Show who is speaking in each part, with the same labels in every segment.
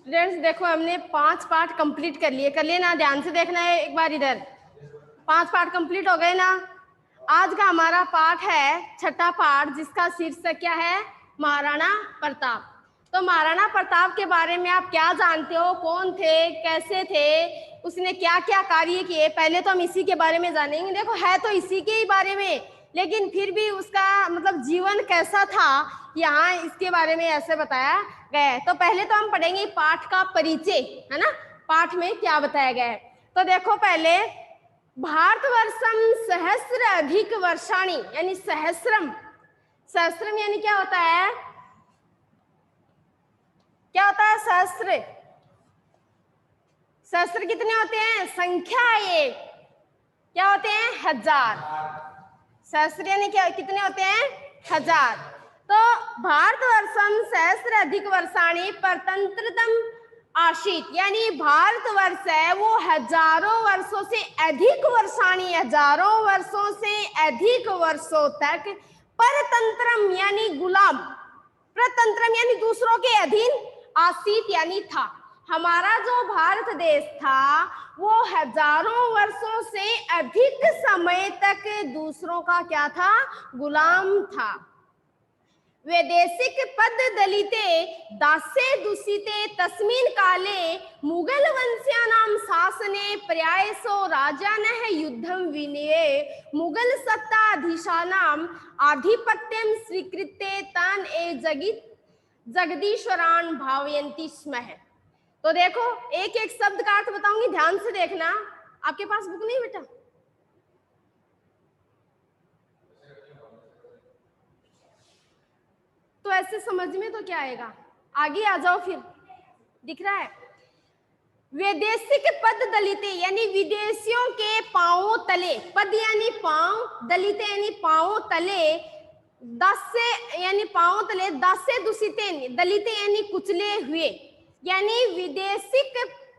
Speaker 1: Students देखो, हमने 5 part complete कर लिए ना, ध्यान से देखना है एक बार इधर। 5 पार्ट कंप्लीट हो गए ना। आज का हमारा पार्ट है छठा पार्ट, जिसका शीर्षक क्या है? महाराणा प्रताप। तो महाराणा प्रताप के बारे में आप क्या जानते हो? कौन थे, कैसे थे, उसने क्या क्या कार्य किए? पहले तो हम इसी के बारे में जानेंगे। देखो, है तो इसी के ही बारे में, लेकिन फिर भी उसका मतलब जीवन कैसा था, यहाँ इसके बारे में ऐसे बताया गया है। तो पहले तो हम पढ़ेंगे पाठ का परिचय, है ना, पाठ में क्या बताया गया है। तो देखो, पहले भारतवर्षम सहस्र अधिक वर्षाणी, यानी सहस्रम। सहस्रम यानी क्या होता है? क्या होता है सहस्र? सहस्र कितने होते हैं? संख्या एक। क्या होते हैं? हजार। सहस्र यानी क्या, कितने होते हैं? हजार। तो भारतवर्षम सहस्र अधिक वर्षाणी परतंत्रतम आशित, यानी भारतवर्ष है वो हजारों वर्षों से अधिक वर्षाणी, हजारों वर्षों से अधिक वर्षों तक परतंत्रम यानी गुलाम, प्रतंत्रम यानी दूसरों के अधीन, आशित यानी था। हमारा जो भारत देश था वो हजारों वर्षों से अधिक समय तक दूसरों का क्या था? गुलाम था। वैदेशिक पद दलिते दासे दूषिते तस्मिन् काले मुगल वंश्यानां शासने पर्यायसो राजानः युद्धं विनये मुगल सत्ताधीशानां आधिपत्यं स्वीकृत्य तान् जगदीश्वरान् भावयन्ति स्म। तो देखो, एक एक शब्द का अर्थ बताऊंगी, ध्यान से देखना। आपके पास बुक नहीं बेटा? तो ऐसे समझ में तो क्या आएगा? आगे आ जाओ फिर। दिख रहा है? वैदेशिक पद दलिते यानी विदेशियों के पांवों तले, पद यानी पांव, दलिते यानी पांवों तले, दासे यानी पांवों तले, दासे दूषिते दलिते यानी कुचले हुए, यानी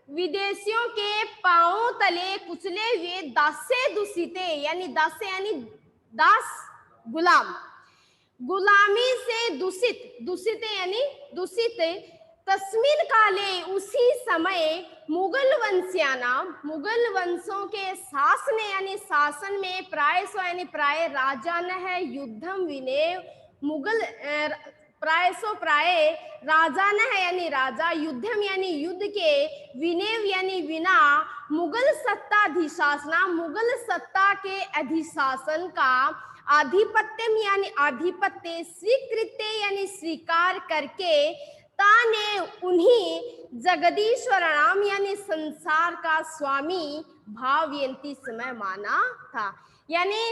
Speaker 1: विदेशियों के पांवों तले कुचले हुए, दासे दूषिते यानी दासे यानी दास, गुलाम, गुलामी से दूषित, दूषित यानी दूषित, तस्मिन काले उसी समय मुगल वंशियाना, मुगल वंशों के शासन यानी शासन में, प्रायसो यानी प्राय, राजान है युद्धम विनय, मुगल प्रायसो प्राय, राजान है यानी राजा, युद्धम यानी युद्ध के, विनय यानी विना, मुगल सत्ताधीशासना मुगल सत्ता के अधिशासन का, आधिपत्यम यानी आधिपत्य, स्वीकृत्य यानी स्वीकार करके, ताने उन्हीं जगदीश्वर नाम यानी संसार का स्वामी भावयंती समय माना था। यानी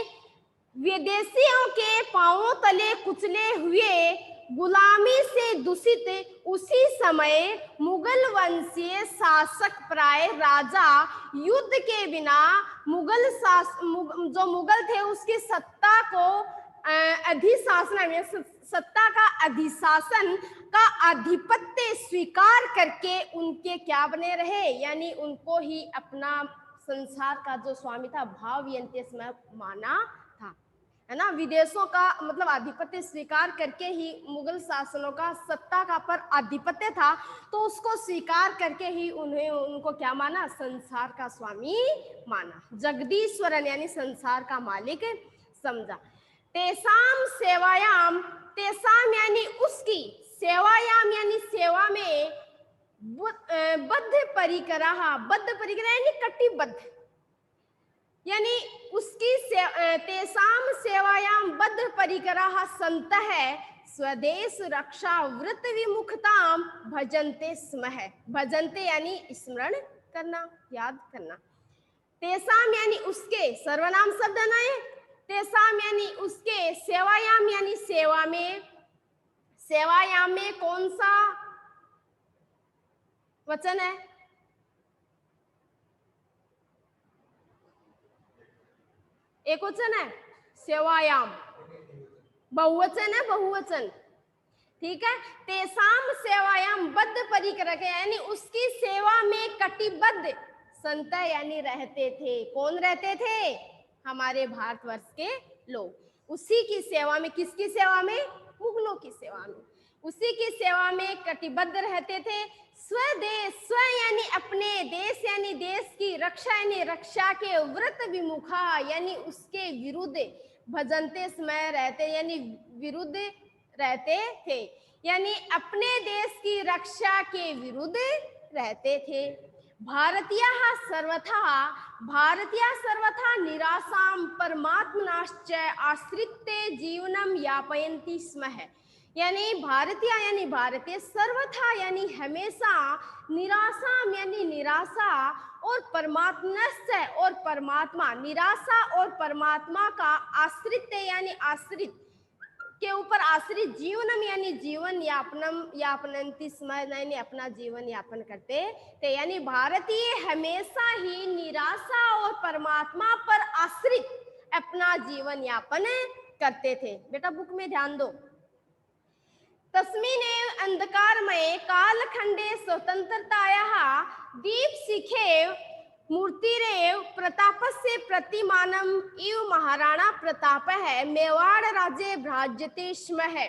Speaker 1: विदेशियों के पांवों तले कुचले हुए, गुलामी से दूषित उसी समय मुगल वंशीय शासक प्राय राजा युद्ध के बिना मुगल जो मुगल थे उसकी सत्ता को अधिशासन में, सत्ता का अधिशासन का आधिपत्य स्वीकार करके उनके क्या बने रहे, यानी उनको ही अपना संसार का जो स्वामी था भावयंती माना था, है ना। विदेशों का मतलब आधिपत्य स्वीकार करके ही मुगल शासनों का सत्ता का पर आधिपत्य था, तो उसको स्वीकार करके ही उन्हें उनको क्या माना? संसार का स्वामी माना, जगदीश्वरन यानी संसार का मालिक समझा। तेसाम सेवायाम, तेसाम यानी उसकी, सेवायाम यानी सेवा में, बद्ध परिकरा, बद्ध परिकरा यानी कटिबद्ध, यानी उसकी तेसाम सेवायाम बद्ध परिकरा संत है, स्वदेश रक्षा वृत्त विमुखताम भजन्ते स्म है। भजन्ते यानी स्मरण करना, याद करना। तेसाम यानी उसके, सर्वनाम शब्द ना है। तेसाम यानी उसके, सेवायाम यानी सेवा में, सेवायाम में कौन सा वचन है? एक वचन है, सेवायाम। बहुवचन है, बहुवचन, ठीक है। तेसाम सेवायाम बद्ध परिकर, यानी उसकी सेवा में कटिबद्ध संत यानी रहते थे। कौन रहते थे? हमारे भारतवर्ष के लोग। उसी की सेवा में, किसकी सेवा में? मुगलों की सेवा में, उसी की सेवा में कटिबद्ध रहते थे, स्वदेश, स्व यानी अपने, देश यानी देश की, रक्षा यानी रक्षा के, व्रत विमुखा यानी उसके विरुद्ध, भजनते समय रहते यानी विरुद्ध रहते थे, यानी अपने देश की रक्षा के विरुद्ध रहते थे। भारतीय सर्वथा निराशां परमात्मनाश्च आश्रित्य जीवनम यापयन्ति स्म है, यानी भारतीय सर्वथा यानी हमेशा, निराशा यानी निराशा, और परमात्मनश्च और परमात्मा, निराशा और परमात्मा का आश्रित यानी आश्रित के ऊपर आश्रित, जीवनम यानी जीवन यापनंति स्म यानी अपना जीवन यापन करते थे, यानी भारतीय हमेशा ही निराशा और परमात्मा पर आश्रित अपना जीवन यापन करते थे। बेटा बुक में ध्यान दो। तस्मिन्नेव अंधकारमये कालखंडे स्वतंत्रतायाः दीपशिखेव मूर्तिरेव प्रतापस्य प्रतिमानम इव महाराणा प्रतापः मेवाड़ राज्ये भ्राज्यते स्म है।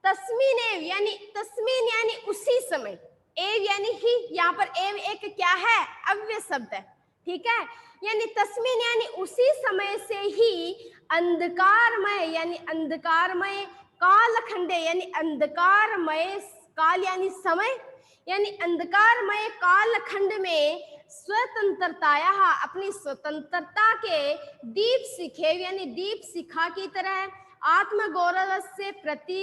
Speaker 1: तस्मिन्नेव यानी तस्मिन यानी उसी समय, एव यानी ही, यहाँ पर एव एक क्या है, अव्यय शब्द है, ठीक है, यानी तस्मिन यानी उसी समय से ही, अंधकारमय यानी अंधकारमय, कालखंडे यानी अंधकारमय, काल यानी समय, यानी अंधकारमय कालखंड में स्वतंत्रताया अपनी स्वतंत्रता के दीप शिखे यानी दीप शिखा की तरह, आत्मगौरव से प्रति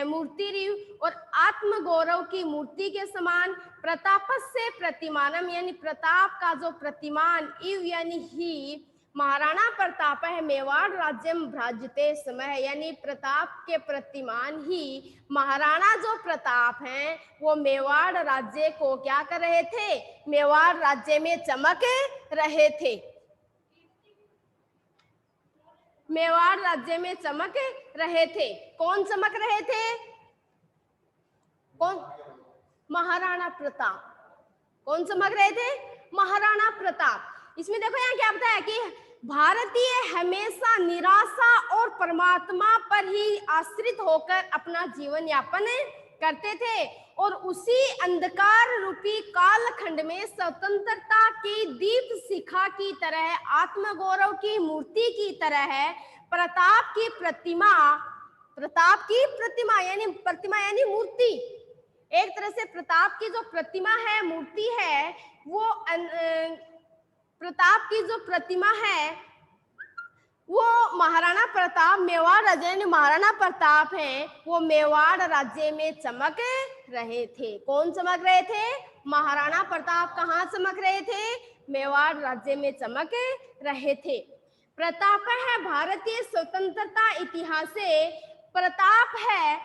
Speaker 1: मूर्ति और आत्मगौरव की मूर्ति के समान, प्रताप से प्रतिमानम यानी प्रताप का जो प्रतिमान, इव यानी ही, महाराणा प्रताप है मेवाड़ राज्यम भ्राजते समय, यानी प्रताप के प्रतिमान ही महाराणा जो प्रताप हैं वो मेवाड़ राज्य को क्या कर रहे थे, मेवाड़ राज्य में चमक रहे थे, मेवाड़ राज्य में चमक रहे थे। कौन चमक रहे थे? कौन? महाराणा प्रताप। कौन चमक रहे थे? महाराणा प्रताप। इसमें देखो यहाँ क्या बताया कि भारतीय हमेशा निराशा और परमात्मा पर ही आश्रित होकर अपना जीवन यापन करते थे, और उसी अंधकार रूपी कालखंड में स्वतंत्रता की दीप शिखा की तरह, आत्मगौरव की मूर्ति की तरह, प्रताप की प्रतिमा यानी प्रतिमा यानी मूर्ति, एक तरह से प्रताप की जो प्रतिमा है, मूर्ति है, वो प्रताप की जो प्रतिमा है वो महाराणा प्रताप, मेवाड़ राज्य महाराणा प्रताप हैं, वो मेवाड़ राज्य में चमक रहे थे। कौन चमक रहे थे? महाराणा प्रताप। कहाँ चमक रहे थे? मेवाड़ राज्य में चमक रहे थे। प्रताप है भारतीय स्वतंत्रता इतिहास से, प्रताप है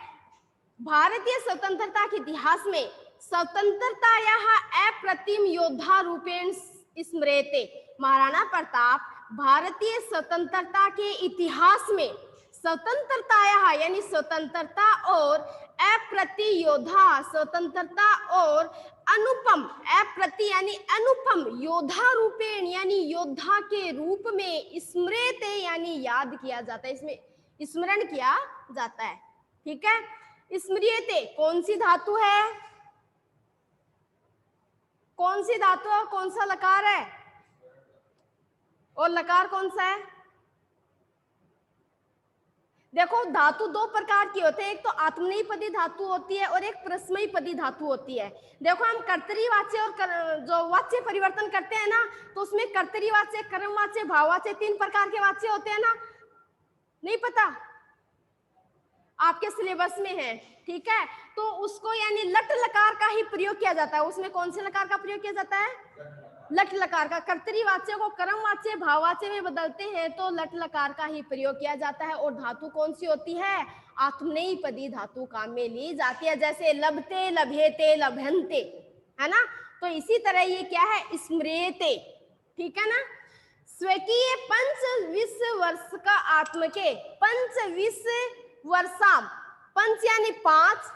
Speaker 1: भारतीय स्वतंत्रता के इतिहास में स्वतंत्रता यह अप्रतिम योद्धा रूपेण स्मृते। महाराणा प्रताप भारतीय स्वतंत्रता के इतिहास में स्वतंत्रता यानी स्वतंत्रता और अप्रति योद्धा, स्वतंत्रता और अनुपम, अप्रति यानी अनुपम, योद्धा रूपेण यानी योद्धा के रूप में स्मृते यानी याद किया जाता है, इसमें स्मरण किया जाता है। ठीक है, स्मृते कौन सी धातु है? कौन सी धातु और कौन सा लकार है? और लकार कौन सा है? देखो धातु दो प्रकार की होते हैं, एक तो आत्मनेपदी धातु होती है और एक परस्मैपदी धातु होती है। देखो हम कर्तरीवाच्य और जो वाच्य परिवर्तन करते हैं ना, तो उसमें कर्तरीवाच्य, कर्मवाच्य, भाववाच्य, तीन प्रकार के वाच्य होते हैं ना, नहीं पता? आपके सिलेबस में है, ठीक है। तो उसको यानी लट लकार का ही प्रयोग किया जाता है। उसमें कौन से लकार का प्रयोग किया जाता है? लट लकार का। कर्तरीवाच्य को कर्मवाच्य, भाववाच्य में बदलते हैं तो लट लकार का ही प्रयोग किया जाता है। और धातु कौन सी होती है? आत्मनेपदी धातु काम में ली जाती है, जैसे लभते, लभेते, लभन्ते, है ना। तो इसी तरह ये क्या है? स्मृते, ठीक है ना। स्वकीय 25 वर्ष का आत्म के 25 वर्षाम, पंच यानी 5,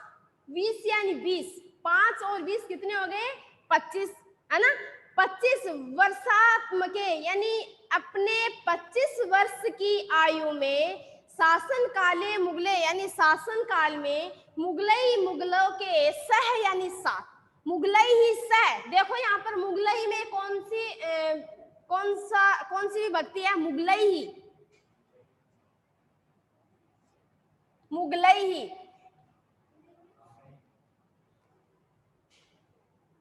Speaker 1: 20 यानी 20, 5 और 20 कितने हो गए? 25, है ना। 25 वर्षात्म के यानी अपने 25 वर्ष की आयु में शासन काले मुगले यानी शासन काल में मुगलों के सह यानी साथ, मुगलई ही सह, देखो यहाँ पर मुगलई में कौन सी विभक्ति है? मुगलई ही, मुगलई ही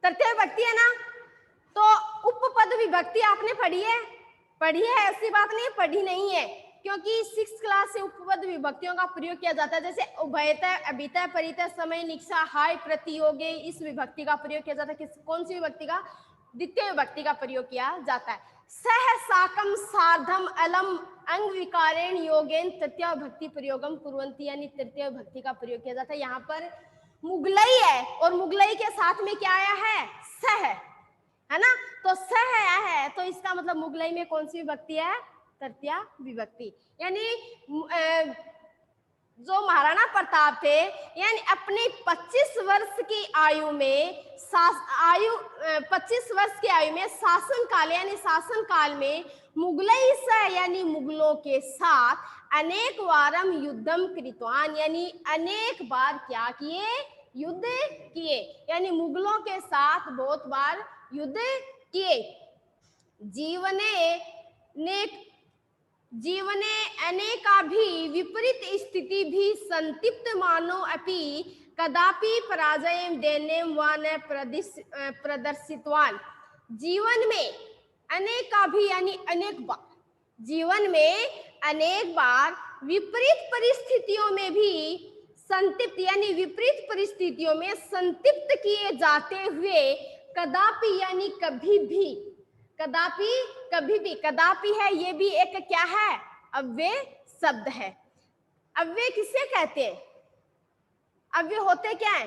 Speaker 1: तृतीय विभक्ति है ना। तो उपपद विभक्ति आपने पढ़ी है? पढ़ी है, ऐसी बात नहीं पढ़ी नहीं है, क्योंकि 6th क्लास से उपपद विभक्तियों का प्रयोग किया जाता है। जैसे उभयतः, अभितः, परितः, समय, निक्षा, हाय, प्रतियोगे, इस विभक्ति का प्रयोग किया जाता है। कौन सी विभक्ति का? द्वितीय विभक्ति का प्रयोग किया जाता है। सह, साकम, सार्धम, अलम, अंग विकारेण, योगेन तृतीय विभक्ति प्रयोगम कुर्वन्ति, यानी तृतीय विभक्ति का प्रयोग किया जाता है। यहाँ पर मुगलई है और मुगलई के साथ में क्या आया है? सह, है ना। तो सह आया है, तो इसका मतलब मुगलई में कौन सी विभक्ति है? तृतीय विभक्ति। यानी जो महाराणा प्रताप थे, यानी अपनी 25 वर्ष की आयु में 25 वर्ष की आयु में शासन काल, यानी शासन काल में मुगलई सह यानी मुगलों के साथ अनेक वारम युद्धम कृतवान, यानी अनेक बार क्या किए? युद्ध किए, यानी मुगलों के साथ बहुत बार युद्ध किए। जीवने अनेकाभि विपरीत स्थिति भी संतिप्त मानो अपि कदापि पराजय देनेम वा न प्रदर्शितवान। जीवन में अनेकाभि यानी अनेक बार, जीवन में अनेक बार विपरीत परिस्थितियों में भी संतिप्त यानी विपरीत परिस्थितियों में संतिप्त किए जाते हुए कदापि यानी कभी भी, कदापि कभी भी, कदापि है ये भी एक क्या है? अव्यय शब्द है। अव्यय किसे कहते हैं? अव्यय होते क्या है?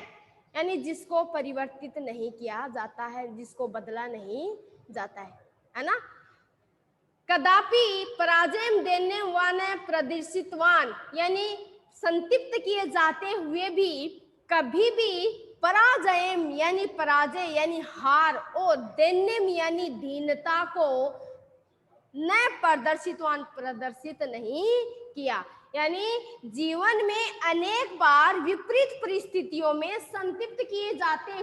Speaker 1: यानी जिसको परिवर्तित नहीं किया जाता है, जिसको बदला नहीं जाता है ना। कदापि पराजय देने वाले प्रदर्शितवान, यानी संतिप्त किए जाते हुए भी कभी भी पराजय यानी पराजय यानी हार और दैन्यम यानी दीनता को न प्रदर्शितवान प्रदर्शित नहीं किया। यानी जीवन में अनेक बार विपरीत परिस्थितियों में संतृप्त किए जाते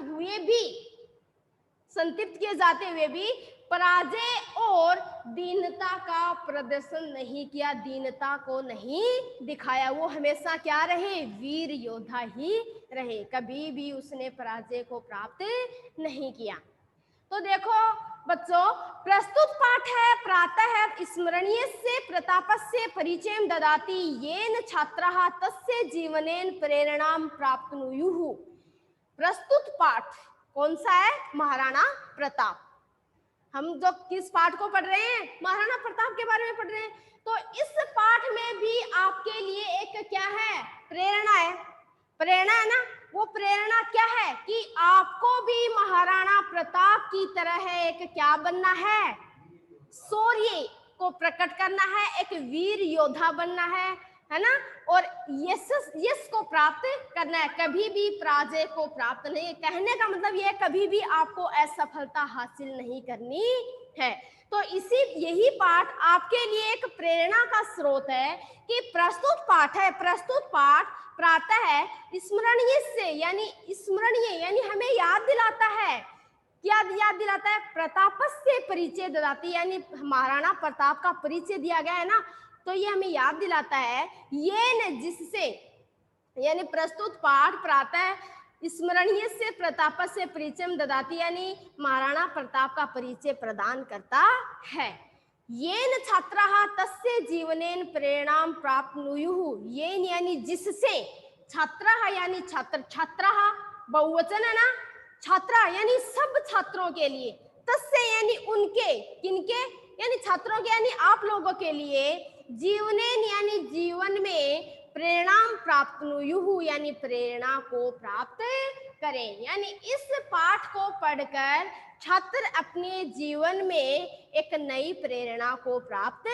Speaker 1: हुए भी पराजय और दीनता का प्रदर्शन नहीं किया, दीनता को नहीं दिखाया। वो हमेशा क्या रहे? वीर योद्धा ही रहे, कभी भी उसने पराजय को प्राप्त नहीं किया। तो देखो बच्चों, प्रस्तुत पाठ है प्रातः स्मरणीय से प्रतापस्य परिचयं ददाति येन छात्राः तस्य जीवनेन प्रेरणां प्राप्नुयुः। प्रस्तुत पाठ कौन सा है? महाराणा प्रताप। हम जो किस पाठ को पढ़ रहे हैं? महाराणा प्रताप के बारे में पढ़ रहे हैं। तो इस पाठ में भी आपके लिए एक क्या है? प्रेरणा है। प्रेरणा है ना। वो प्रेरणा क्या है कि आपको भी महाराणा प्रताप की तरह एक क्या बनना है? शौर्य को प्रकट करना है, एक वीर योद्धा बनना है ना। और यश को प्राप्त करना है, कभी भी पराजय को प्राप्त नहीं। कहने का मतलब यह कभी भी आपको असफलता हासिल नहीं करनी है। तो यही पाठ आपके लिए एक प्रेरणा का स्रोत है कि प्रस्तुत पाठ है। प्रस्तुत पाठ प्रातः स्मरणीय से यानी स्मरणीय यानी हमें याद दिलाता है। क्या याद दिलाता है? प्रतापस्य परिचय ददाति, यानी महाराणा प्रताप का परिचय दिया गया है ना। तो ये हमें याद दिलाता है ये न जिससे, यानी प्रस्तुत पाठ प्रातः स्मरणीय से प्रतापस्य परिचय ददाति, यानी महाराणा प्रताप का परिचय प्रदान करता है। येन छात्राः तस्य जीवनेन प्रेरणां प्राप्नुयुः। येन यानी जिससे, छात्राः यानी छात्र, छात्राः बहुवचन है ना। छात्रा यानी सब छात्रों के लिए, तस्य यानी उनके, किनके? यानी छात्रों के, यानी आप लोगों के लिए, जीवनेन यानी जीवन में, प्रेरणां प्राप्नुयुः यानी प्रेरणा को प्राप्त करें। यानी इस पाठ को पढ़कर छात्र अपने जीवन में एक नई प्रेरणा को प्राप्त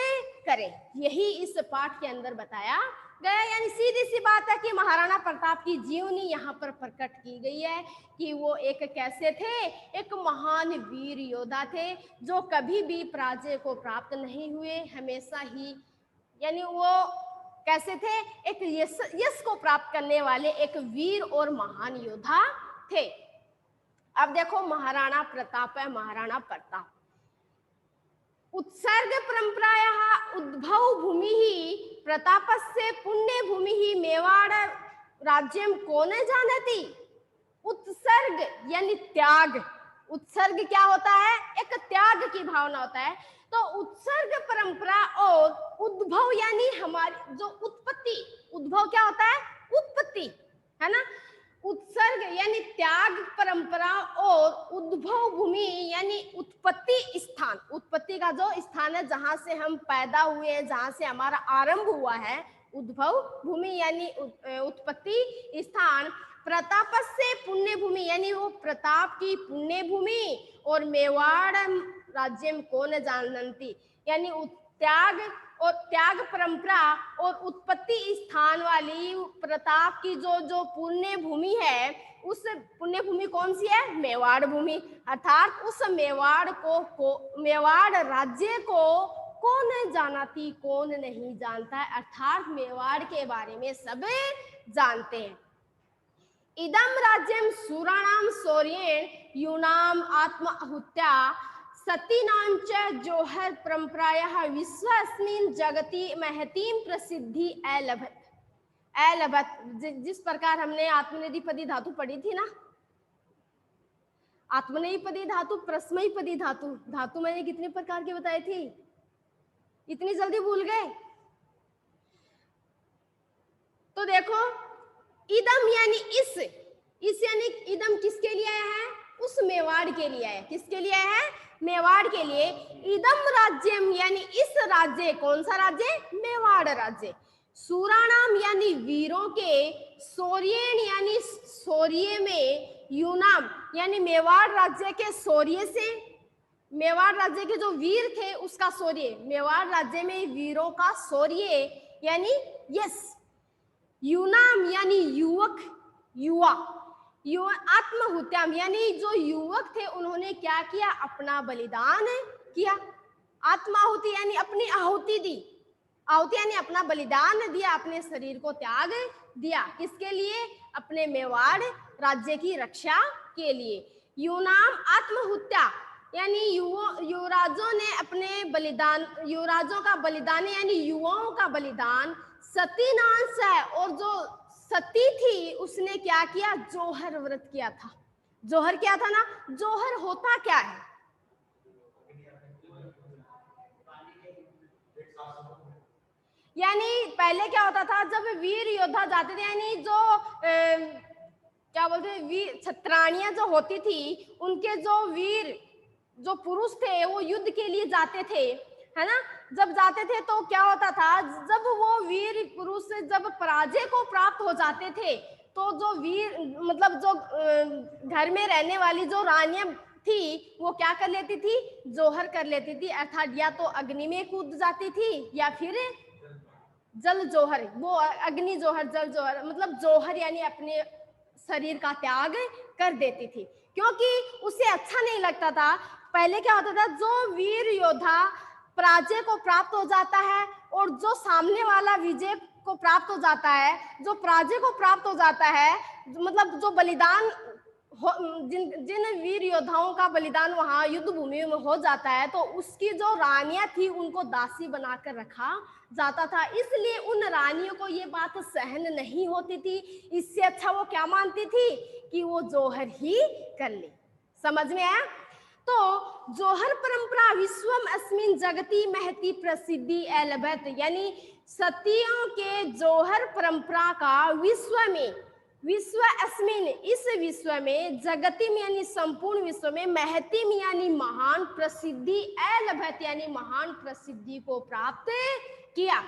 Speaker 1: करें। यही इस पाठ के अंदर बताया गया। यानी सीधी सी बात है कि महाराणा प्रताप की जीवनी यहाँ पर प्रकट की गई है कि वो एक कैसे थे? एक महान वीर योद्धा थे जो कभी भी पराजय को प्राप्त नहीं हुए, हमेशा ही, यानी वो कैसे थे? एक यश को प्राप्त करने वाले एक वीर और महान योद्धा थे। अब देखो महाराणा प्रताप है, महाराणा प्रताप। उत्सर्ग परंपरायाः उद्भव भूमि ही प्रतापस्य पुण्य भूमि ही मेवाड़ राज्यम कौन जानती। उत्सर्ग यानी त्याग। उत्सर्ग क्या होता है? एक त्याग की भावना होता है। तो उत्सर्ग परंपरा और उद्भव यानी हमारी जो उत्पत्ति, उद्भव क्या होता है? उत्पत्ति, है ना। उत्सर्ग यानी त्याग परंपरा और उद्भव भूमि यानी उत्पत्ति स्थान। उत्पत्ति का जो स्थान है जहां से हम पैदा हुए हैं, जहां से हमारा आरंभ हुआ है, उद्भव भूमि यानी उत्पत्ति स्थान। प्रताप से पुण्य भूमि यानी वो प्रताप की पुण्य भूमि। और मेवाड़ राज्य में कौन जानती यानी त्याग और त्याग परंपरा और उत्पत्ति स्थान वाली प्रताप की जो पुण्य भूमि है, उस पुण्य भूमि कौन सी है? मेवाड़ भूमि। अर्थात उस मेवाड़ राज्य को कौन जानती, कौन नहीं जानता है। अर्थात मेवाड़ के बारे में सब जानते हैं। इदम राज्यम सूराणाम शौर्येण यूनाम आत्माहुत्या सतीनां च जोहर परंपरायाः विश्वस्मिन् जगति महतीं प्रसिद्धि अलभत। जिस प्रकार हमने आत्मनेपदी धातु पढ़ी थी ना, आत्मनेपदी धातु, प्रश्मयपदी धातु, धातु मैंने कितने प्रकार की बताई थी? इतनी जल्दी भूल गए? तो देखो, इदम यानी इस यानी इदम किसके लिए आया है? उस मेवाड़ के लिए है। किसके लिए है? मेवाड़ के लिए। इदम राज्यम यानी इस राज्य, कौन सा राज्य? मेवाड़ राज्य। सूराणाम यानी वीरों के, शौर्येण यानी शौर्य में, यूनाम यानी मेवाड़ राज्य के शौर्य से, मेवाड़ राज्य के जो वीर थे उसका शौर्य, मेवाड़ राज्य में वीरों का शौर्य यानी यस। यूनाम यानी युवक, युवा, आत्महुत्याम यानी जो युवक थे उन्होंने क्या किया? अपना बलिदान किया। आत्माहुति यानी अपनी आहुति दी। आहुति यानी अपना बलिदान दिया, अपने शरीर को त्याग दिया। किसके लिए? अपने मेवाड़ राज्य की रक्षा के लिए। यूनाम आत्महुत्या यानी युवराजों ने अपने बलिदान, युवराजों का बलिदान यानी युवाओं का बलिदान। सतीनांश है, और जो सती थी उसने क्या किया? जोहर व्रत किया था। जोहर क्या था ना? जोहर होता क्या है? यानी पहले क्या होता था, जब वीर योद्धा जाते थे, यानी जो क्या बोलते हैं, वीर छत्राणियां जो होती थी, उनके जो वीर जो पुरुष थे वो युद्ध के लिए जाते थे, है ना। जब जाते थे तो क्या होता था, जब वो वीर पुरुष जब पराजय को प्राप्त हो जाते थे, तो जो वीर मतलब जो घर में रहने वाली जो रानियां थी वो क्या कर लेती थी? जोहर कर लेती थी। अर्थात या तो अग्नि में कूद जाती थी या फिर जल जोहर, वो अग्नि जोहर, जल जोहर, मतलब जोहर यानी अपने शरीर का त्याग कर देती थी, क्योंकि उसे अच्छा नहीं लगता था। पहले क्या होता था, जो वीर योद्धा पराजय को प्राप्त हो जाता है और जो सामने वाला विजय को प्राप्त हो जाता है, जो पराजय को प्राप्त हो जाता है, मतलब जो बलिदान जिन वीर योद्धाओं का बलिदान वहां युद्ध भूमि में हो जाता है, तो उसकी जो रानियां थी उनको दासी बनाकर रखा जाता था। इसलिए उन रानियों को ये बात सहन नहीं होती थी। इससे अच्छा वो क्या मानती थी कि वो जोहर ही कर ले। समझ में आया? तो जोहर परंपरा विश्वम अस्मिन जगति महती प्रसिद्धि अलभत, यानी सतियों के जोहर परंपरा का विश्व में, विश्व अस्मिन इस विश्व में, जगति में यानी संपूर्ण विश्व में, महती में यानी महान, प्रसिद्धि अलभत यानी महान प्रसिद्धि को प्राप्त किया।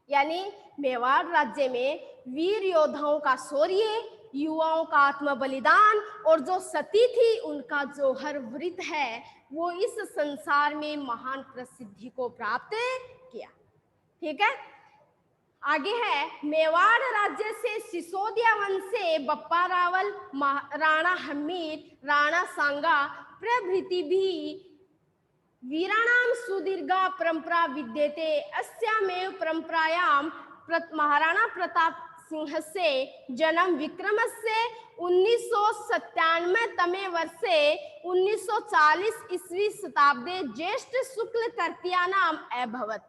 Speaker 1: यानी मेवाड़ राज्य में वीर योद्धाओं का शौर्य, युवाओं का आत्म बलिदान और जो सती थी उनका जोहर व्रत है, वो इस संसार में महान प्रसिद्धि को प्राप्त किया। ठीक है, आगे है, मेवाड़ राज्य से सिसोदिया वंश से बप्पा रावल, राणा हमीर, राणा सांगा प्रभृति भी वीराणाम सुदीर्घा परंपरा विद्यते। अस्यामेव परंपरायाम महाराणा प्रताप सिंहस्य जन्म विक्रमस्य 1997 तमे वर्षे 1940 ईस्वी शताब्दे ज्येष्ठ शुक्ल तृतीयानाम अभवत्।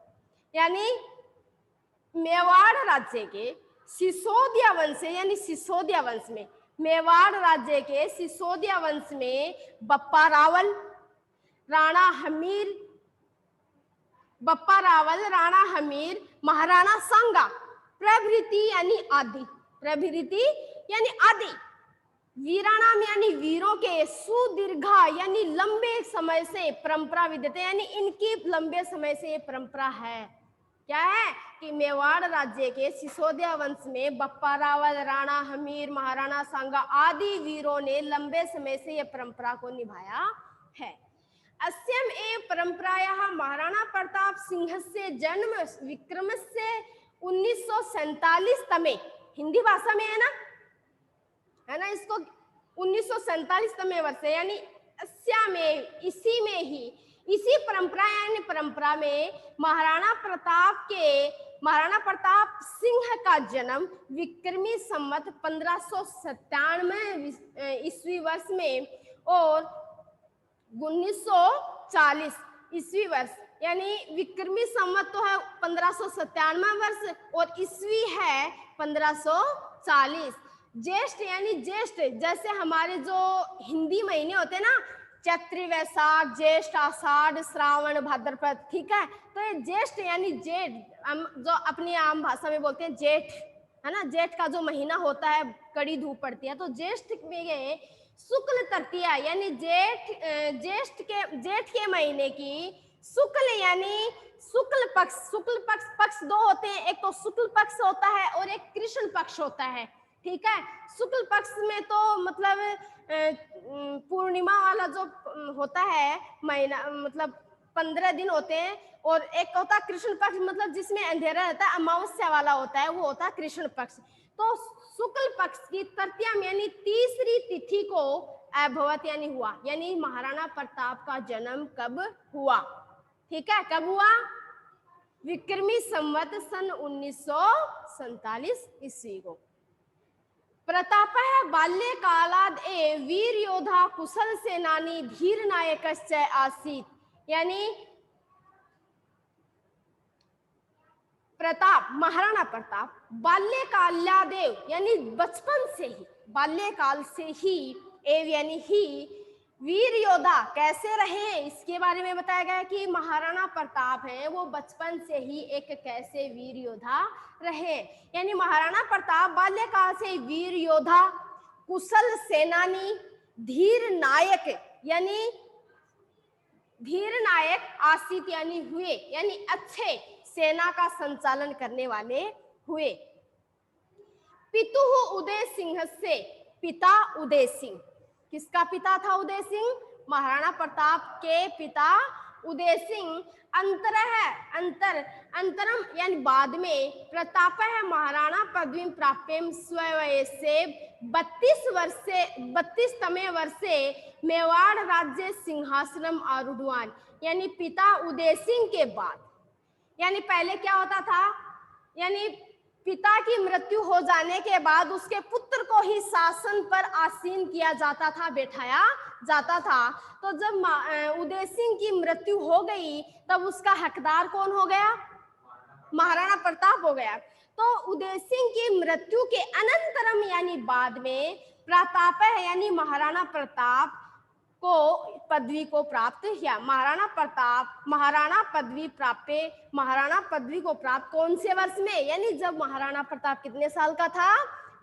Speaker 1: यानी मेवाड़ राज्य के सिसोदिया वंश यानी सिसोदिया वंश में, मेवाड़ राज्य के सिसोदिया वंश में बप्पा रावल, राणा हमीर, महाराणा सांगा प्रभृति यानी आदि वीराणाम यानी वीरों के सुदीर्घा यानी लंबे समय से परंपरा विद्यते, यानी इनकी लंबे समय से ये परंपरा है। क्या है कि मेवाड़ राज्य के सिसोदिया वंश में बप्पा रावल, राणा हमीर, महाराणा सांगा आदि वीरों ने लंबे समय से यह परंपरा को निभाया है। अस्यम एव परंपरायाः महाराणा प्रताप सिंहस्य जन्म विक्रमस्य 1947 तमे, हिंदी भाषा में है ना, इसको 1947 तमे वर्ष यानी अस्या में, इसी परंपरा में महाराणा प्रताप सिंह का जन्म विक्रमी संवत 1597 ईस्वी वर्ष में और 1940 ईस्वी वर्ष, यानी विक्रमी संवत तो है 1597 वर्ष और ईस्वी है 1540। ज्येष्ठ यानी ज्येष्ठ, जैसे हमारे जो हिंदी महीने होते हैं ना, चैत्र वैशाख ज्येष्ठ आषाढ़ श्रावण भाद्रपद, ठीक है, तो ये ज्येष्ठ यानी जेठ, जो अपनी आम भाषा में बोलते हैं जेठ, है ना, जेठ का जो महीना होता है कड़ी धूप पड़ती है, तो ज्येष्ठ में शुक्ल तृतीया यानी जेठ के महीने की शुक्ल यानी शुक्ल पक्ष दो होते हैं, एक तो शुक्ल पक्ष होता है और एक कृष्ण पक्ष होता है, ठीक है। शुक्ल पक्ष में तो मतलब पूर्णिमा वाला जो होता है महीना, मतलब 15 दिन होते हैं, और एक होता है कृष्ण पक्ष, मतलब जिसमें अंधेरा रहता है, अमावस्या वाला होता है, वो होता है कृष्ण पक्ष। तो शुक्ल पक्ष की तृतीया यानी तीसरी तिथि को अभवत यानी हुआ, यानी महाराणा प्रताप का जन्म कब हुआ, ठीक है, कब हुआ, विक्रमी संवत सन 1947 ईस्वी को। प्रतापः बाल्यकालाद् एव वीर योद्धा कुशल सेनानी धीर नायकश्च आसीत्। यानी प्रताप, महाराणा प्रताप बाल्यकालादेव यानी बचपन से ही, बाल्यकाल से ही, एव यानी ही, वीर योद्धा कैसे रहे इसके बारे में बताया गया कि महाराणा प्रताप हैं वो बचपन से ही एक कैसे वीर योद्धा रहे। यानी महाराणा प्रताप बाल्यकाल से वीर योद्धा, कुशल सेनानी, धीर नायक यानी धीर नायक आसित यानी हुए, यानी अच्छे सेना का संचालन करने वाले हुए। पितुः उदय सिंह से, पिता उदय सिंह, किसका पिता था उदय सिंह, महाराणा प्रताप के पिता उदय सिंह। अंतरम यानी बाद में, प्रताप है महाराणा पदवी प्राप्य स्ववयसे 32तमे वर्षे मेवाड़ राज्य सिंहासनम आरूढ़वान। यानी पिता उदय सिंह के बाद, यानी पहले क्या होता था, यानी पिता की मृत्यु हो जाने के बाद उसके पुत्र को ही शासन पर आसीन किया जाता था, बैठाया जाता था। तो जब उदय सिंह की मृत्यु हो गई तब उसका हकदार कौन हो गया, महाराणा प्रताप हो गया। तो उदय सिंह की मृत्यु के अनंतरम यानी बाद में प्रताप है यानी महाराणा प्रताप को पदवी को प्राप्त किया। महाराणा पदवी को प्राप्त कौन से वर्ष में, यानी जब महाराणा प्रताप कितने साल का था,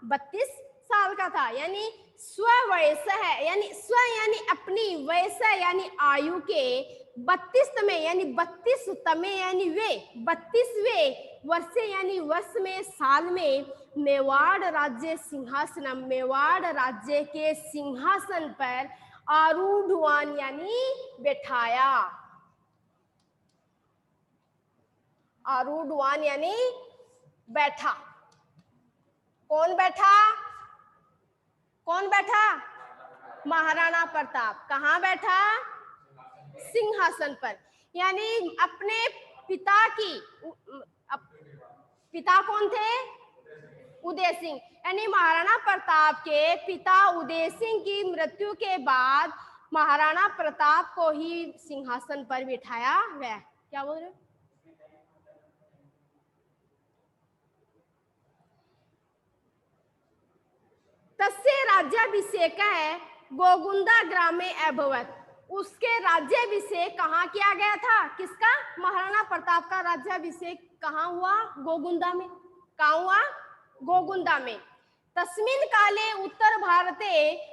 Speaker 1: 32 साल का था। यानी स्ववयस है, यानी स्व यानी अपनी, वयस यानी आयु के 32तमे यानी 32तमे यानी वे 32वें वर्ष यानी वर्ष में, साल में मेवाड़ राज्य सिंहासन, मेवाड़ राज्य के सिंहासन पर आरूढ़वान यानी बैठाया, आरूढ़वान यानी बैठा। कौन बैठा, कौन बैठा, महाराणा प्रताप। कहाँ बैठा, सिंहासन पर। यानी अपने पिता की, पिता कौन थे, उदय सिंह यानी महाराणा प्रताप के पिता उदय सिंह की मृत्यु के बाद महाराणा प्रताप को ही सिंहासन पर बिठाया गया। क्या बोल रहे हो? तस्य राज्याभिषेक है गोगुंदा ग्रामे अभवत। उसके राज्याभिषेक कहाँ किया गया था? किसका? महाराणा प्रताप का राज्याभिषेक कहाँ हुआ? गोगुंदा में। कहाँ हुआ? गोगुंदा में। तस्मिन् काले उत्तर भारते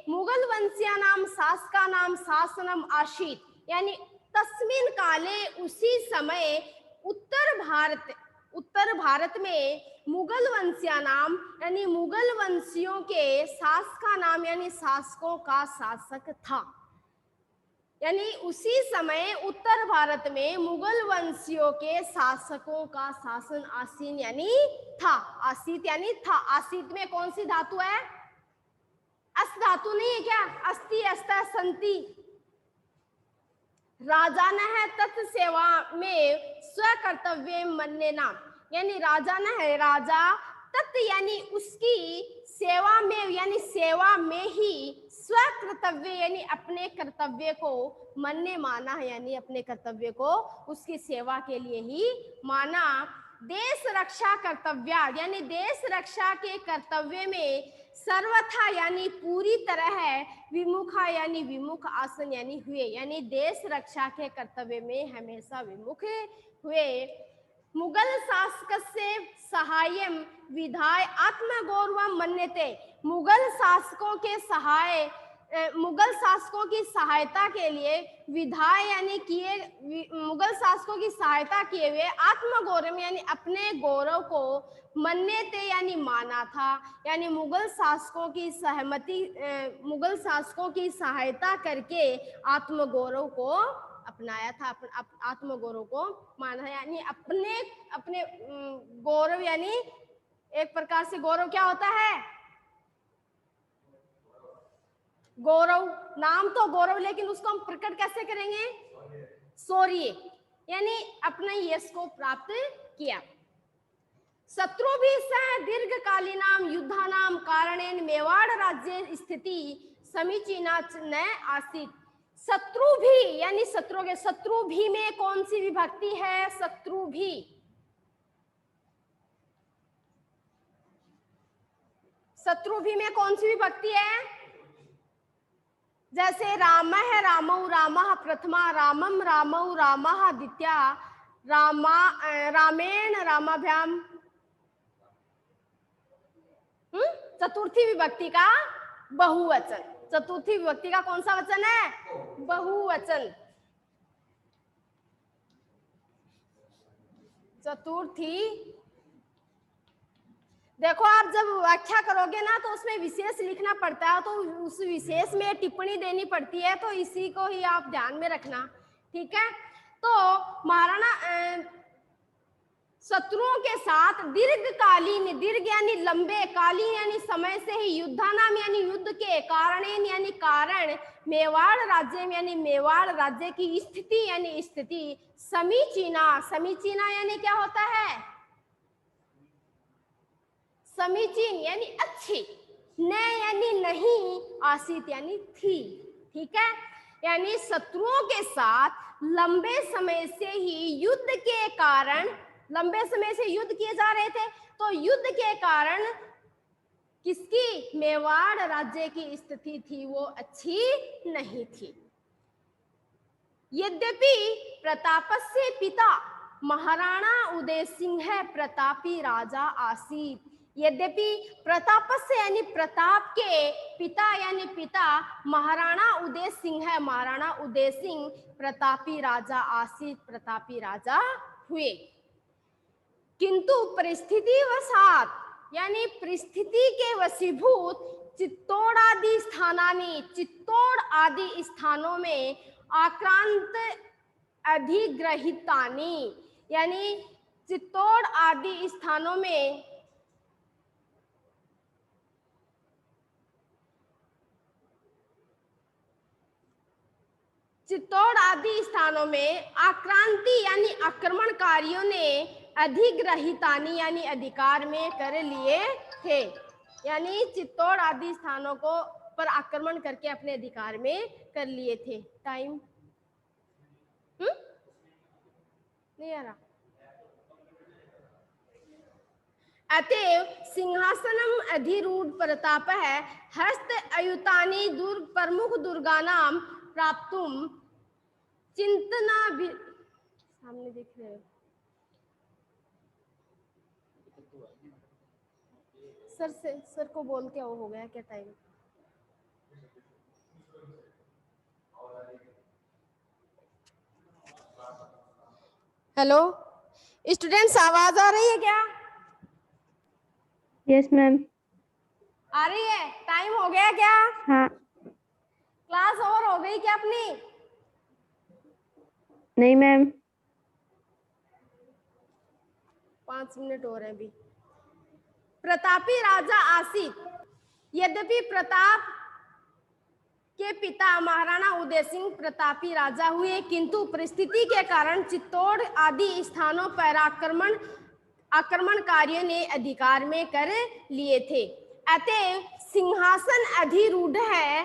Speaker 1: मुगल वंशीयानां शासकानां शासनम आसीत्। यानी तस्मिन् काले उसी समय उत्तर भारत में मुगल वंशीयानाम यानी मुगल वंशियों के शासका नाम यानी शासकों का शासक था। यानी उसी समय उत्तर भारत में मुगल वंशियों के शासकों का शासन आसीन यानी था। आसीत यानी था। आसीत में कौन सी धातु है? अस धातु नहीं है क्या? अस्ति अस्ता संति। राजा न है तत् सेवा में स्वकर्तव्य मन्ने नाम। यानी राजा न है, राजा तत् यानी उसकी सेवा में यानी सेवा में ही स्वकर्तव्य यानी अपने कर्तव्य को मन्ने माना है। यानी अपने कर्तव्य को उसकी सेवा के लिए ही माना। देश रक्षा कर्तव्य यानी देश रक्षा के कर्तव्य में सर्वथा यानी पूरी तरह है विमुखा यानी विमुख आसन यानी हुए। यानी देश रक्षा के कर्तव्य में हमेशा विमुख हुए। मुगल शासक से सहायम विधाय आत्मगौरव मन्यते। मुगल शासकों की सहायता के लिए विधाय यानी किए मुगल शासकों की सहायता किए हुए आत्मगौरव यानी अपने गौरव को मन्यते यानी माना था। यानी मुगल शासकों की सहायता करके आत्मगौरव को अपनाया था। आत्मगौरव को माना। यानी अपने गौरव यानी एक प्रकार से गौरव क्या होता है? गौरव, नाम तो गौरव, लेकिन उसको हम प्रकट कैसे करेंगे? शौर्य। यानी अपने यश को प्राप्त किया। शत्रु भी सह दीर्घकालीनाम युद्धानाम कारणेन मेवाड़ राज्य स्थिति समीचीना न आसीत। शत्रु भी यानी शत्रु भी में कौन सी विभक्ति है? शत्रु भी। शत्रु भी में कौन सी विभक्ति है? जैसे राम है रामौ रामः प्रथमा, रामम रामौ रामः द्वितीया, रामेण रामाभ्याम चतुर्थी विभक्ति का बहुवचन। चतुर्थी विभक्ति का कौन सा वचन है? बहुवचन। चतुर्थी। देखो आप जब व्याख्या करोगे ना तो उसमें विशेष लिखना पड़ता है, तो उस विशेष में टिप्पणी देनी पड़ती है, तो इसी को ही आप ध्यान में रखना। ठीक है। तो महाराणा शत्रुओं के साथ दीर्घकालीन, दीर्घ यानी लंबे, कालीन यानी समय से ही, युद्धानाम यानी युद्ध के, कारणेन यानी कारण, मेवाड़ राज्य में यानी मेवाड़ राज्य की स्थिति यानी स्थिति, समीचीना। समीचीना यानी क्या होता है? समीचीन यानी अच्छी, न यानी नहीं, आसित यानी थी। ठीक है। यानी शत्रुओं के साथ लंबे समय से ही युद्ध के कारण, लंबे समय से युद्ध किए जा रहे थे, तो युद्ध के कारण किसकी? मेवाड़ राज्य की स्थिति थी वो अच्छी नहीं थी। यद्यपि प्रतापस्य पिता महाराणा उदय सिंह प्रतापी राजा आसीत। यद्यपि प्रतापस्य यानी प्रताप के पिता यानी पिता महाराणा उदय सिंह प्रतापी राजा आसीत, प्रतापी राजा हुए। किंतु परिस्थिति वसात यानी परिस्थिति के वशीभूत चित्तौड़ आदि स्थानों में आक्रांत अधिग्रहितानी यानी चित्तौड़ आदि स्थानों में आक्रांति यानी आक्रमणकारियों ने अधिग्रहितानी यानी अधिकार में कर लिए थे, यानी चित्तौड़ आदि स्थानों को पर आक्रमण करके अपने अधिकार में कर लिए थे। टाइम नहीं आ रहा। अतएव सिंहासनम अधिरूढ़ प्रताप है हस्त अयुतानी दुर्ग प्रमुख दुर्गानाम प्राप्तुम चिंतना भी सामने देख रहे हो। सर को बोल के हो गया क्या टाइम? हेलो स्टूडेंट्स, आवाज आ रही है क्या?
Speaker 2: Yes ma'am.
Speaker 1: आ रही है? टाइम हो गया क्या?
Speaker 2: हाँ।
Speaker 1: क्लास ओवर हो गई क्या अपनी?
Speaker 2: नहीं मैम।
Speaker 1: 5 मिनट और है अभी। प्रतापी राजा आसित, यद्यपि प्रताप के पिता महाराणा उदय सिंह प्रतापी राजा हुए, किंतु परिस्थिति के कारण चित्तौड़ आदि स्थानों पर आक्रमणकारियों ने अधिकार में कर लिए थे। अतएव सिंहासन अधिरूढ़ है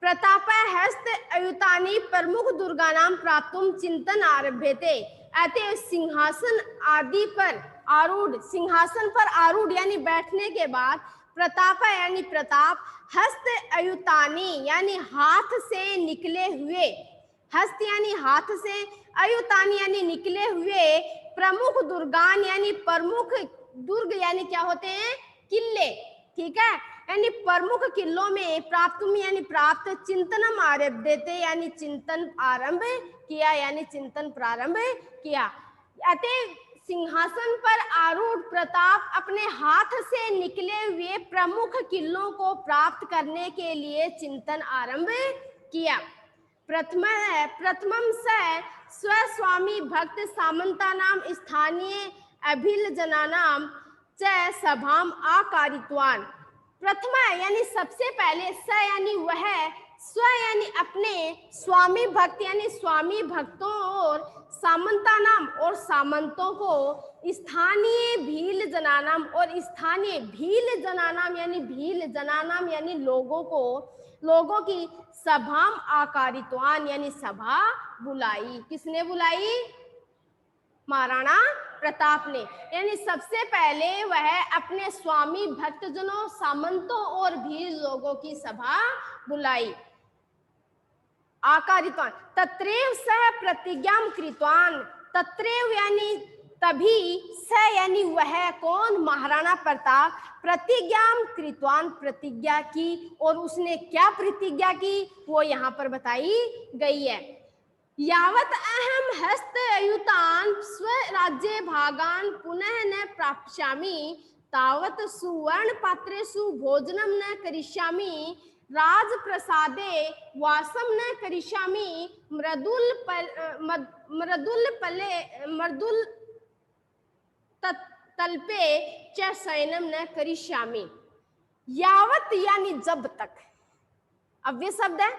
Speaker 1: प्रताप हस्त अयुतानी प्रमुख दुर्गानाम प्राप्तुम चिंतन आरभ्यते। अतएव सिंहासन पर आरूढ़ यानी बैठने के बाद प्रताप यानी प्रताप हस्त अयुतानी यानी हाथ से निकले हुए, हस्त यानी हाथ से, अयुतानी यानी निकले हुए, प्रमुख दुर्गान यानी प्रमुख दुर्ग यानी क्या होते हैं? किले, ठीक है, यानी प्रमुख किलों में प्राप्तुम यानी प्राप्त, चिंतनम आरभ्यते यानी चिंतन आरंभ किया, यानी चिंतन प्रारंभ किया। अतः सिंहासन पर आरूढ़ प्रताप अपने हाथ से निकले हुए प्रमुख किलों को प्राप्त करने के लिए चिंतन आरंभ किया। प्रथमम स स्वस्वामी भक्त सामंतानाम स्थानीय अभिलजनानाम च सभाम आकारितवान। प्रथम यानी सबसे पहले, स यानी वह, स्व यानी अपने, स्वामी भक्त यानी स्वामी भक्तों और सामंता नाम और सामंतों को, स्थानीय भील जनानाम और स्थानीय भील जनानाम यानी भील जनानाम यानी लोगों को, लोगों की सभाम आकारित्वान यानी सभा बुलाई। किसने बुलाई? महाराणा प्रताप ने। यानी सबसे पहले वह अपने स्वामी भक्तजनों, सामंतों और भील लोगों की सभा बुलाई। आकारित्वान तत्रेव सह प्रतिज्ञाम कृतवान। तत्रेव यानी तभी, स यानी वह, कौन? महाराणा प्रताप। प्रतिज्ञाम कृतवान प्रतिज्ञा की, और उसने क्या प्रतिज्ञा की वो यहाँ पर बताई गई है। यावत अहम हस्त अयुतान स्वराज्य भागान पुनः न प्राप्स्यामि तावत सुवर्ण पात्रेषु भोजनम न करिष्यामि राजप्रसादे वासम न करिष्यामि मृदुल तल्पे च शयनम न करिष्यामि। यावत यानी जब तक, अब ये शब्द है।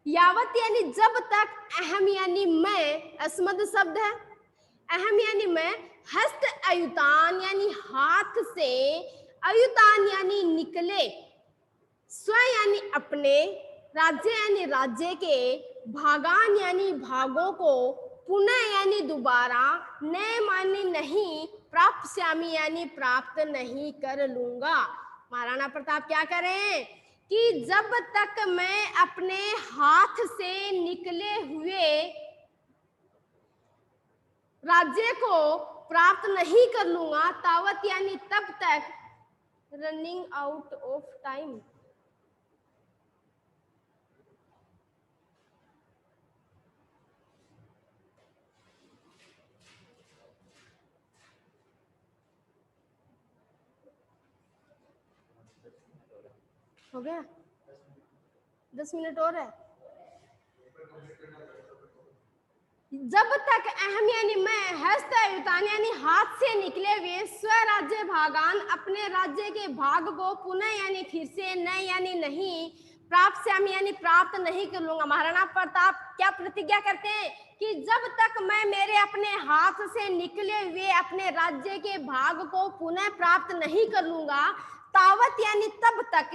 Speaker 1: यावत यानी जब तक, अहम यानी मैं, अस्मद शब्द है, अहम यानी मैं, हस्त अयुतान यानी हाथ से, अयुतान यानी निकले, स्व यानी अपने, राज्य यानी राज्य के, भागान यानी भागों को, पुनः यानी दोबारा, न मानी नहीं, प्राप्स्यामि यानी प्राप्त नहीं कर लूंगा। महाराणा प्रताप क्या करें कि जब तक मैं अपने हाथ से निकले हुए राज्य को प्राप्त नहीं कर लूंगा, तावत यानी तब तक, रनिंग आउट ऑफ टाइम, हो गया 10 मिनट और है। जब तक अहम यानी मैं, हस्त अयुतान यानी हाथ से निकले हुए, स्वराज्य भागान अपने राज्य के भाग को, पुनः यानी फिर से, न यानी नहीं, प्राप्स्यामि यानी प्राप्त नहीं कर लूंगा। महाराणा प्रताप क्या प्रतिज्ञा करते हैं कि जब तक मैं मेरे अपने हाथ से निकले हुए अपने राज्य के भाग को पुनः प्राप्त नहीं कर लूंगा, तावत यानी तब तक,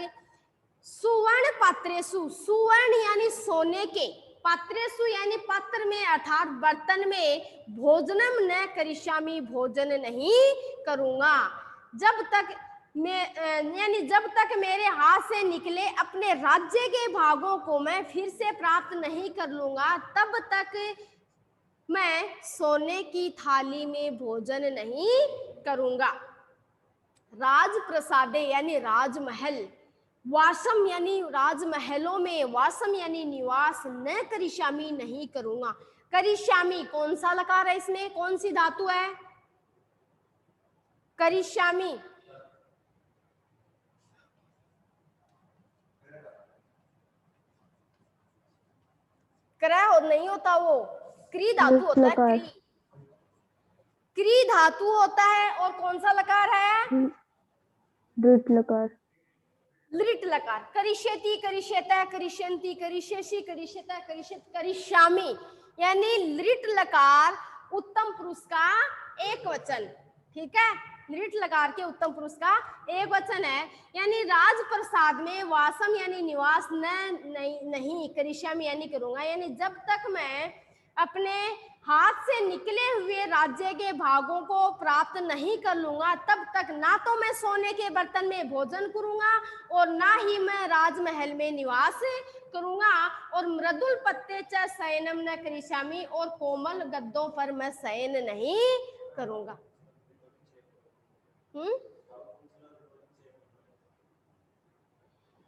Speaker 1: सुवर्ण पात्रेषु, सुवर्ण यानी सोने के, पात्रेषु यानी पात्र में अर्थात बर्तन में, भोजनम न करिष्यामि भोजन नहीं करूंगा। जब तक यानी जब तक मेरे हाथ से निकले अपने राज्य के भागों को मैं फिर से प्राप्त नहीं कर लूंगा, तब तक मैं सोने की थाली में भोजन नहीं करूंगा। राजप्रसादे यानी राजमहल, वासम यानी राजमहलों में, वासम यानी निवास, न करिष्यामि नहीं करूंगा। करिष्यामि कौन सा लकार है इसमें, कौन सी धातु है? करिष्यामि नहीं होता, वो क्री धातु होता है, क्री धातु होता है। और कौन सा लकार है?
Speaker 2: लृट लकार,
Speaker 1: लृट लकार। करिष्यति, करिष्यता, करिष्यन्ति, करिष्यसि, करिष्यता, करिष्यामि यानी लृट लकार उत्तम पुरुष का एक वचन। ठीक है, लृट लकार के उत्तम पुरुष का एक वचन है। यानी राजप्रसाद में वासम यानी निवास, नहीं करिष्यामि यानी करूंगा, यानी जब तक मैं अपने हाथ से निकले हुए राज्य के भागों को प्राप्त नहीं कर लूंगा, तब तक ना तो मैं सोने के बर्तन में भोजन करूंगा और ना ही मैं राजमहल में निवास करूंगा, और मृदुल पत्ते च शयनम न करिष्यामि, और कोमल गद्दों पर मैं शयन नहीं करूंगा।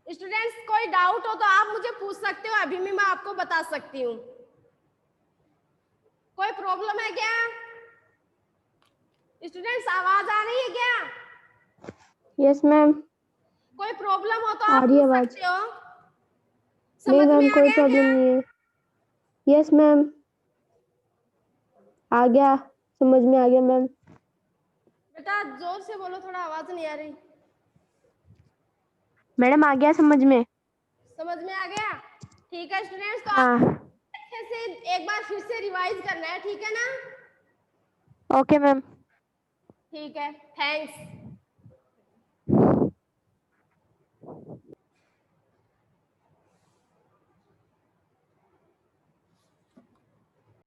Speaker 1: स्टूडेंट्स कोई डाउट हो तो आप मुझे पूछ सकते हो, अभी भी मैं आपको बता सकती हूँ। कोई प्रॉब्लम है क्या स्टूडेंट्स? आवाज आ रही है क्या?
Speaker 2: Yes ma'am.
Speaker 1: कोई प्रॉब्लम हो तो आप पूछ सकते हो।
Speaker 2: नहीं मैम, कोई प्रॉब्लम नहीं है। यस मैम, आ गया, समझ में आ गया मैम।
Speaker 1: बेटा जोर से बोलो, थोड़ा आवाज नहीं आ रही।
Speaker 2: मैडम आ गया समझ में।
Speaker 1: समझ में आ गया? ठीक है स्टूडेंट्स, तो
Speaker 2: हाँ।
Speaker 1: आप अच्छे से एक बार फिर से रिवाइज करना है, ठीक है ना?
Speaker 2: Okay ma'am.
Speaker 1: ठीक है, थैंक्स।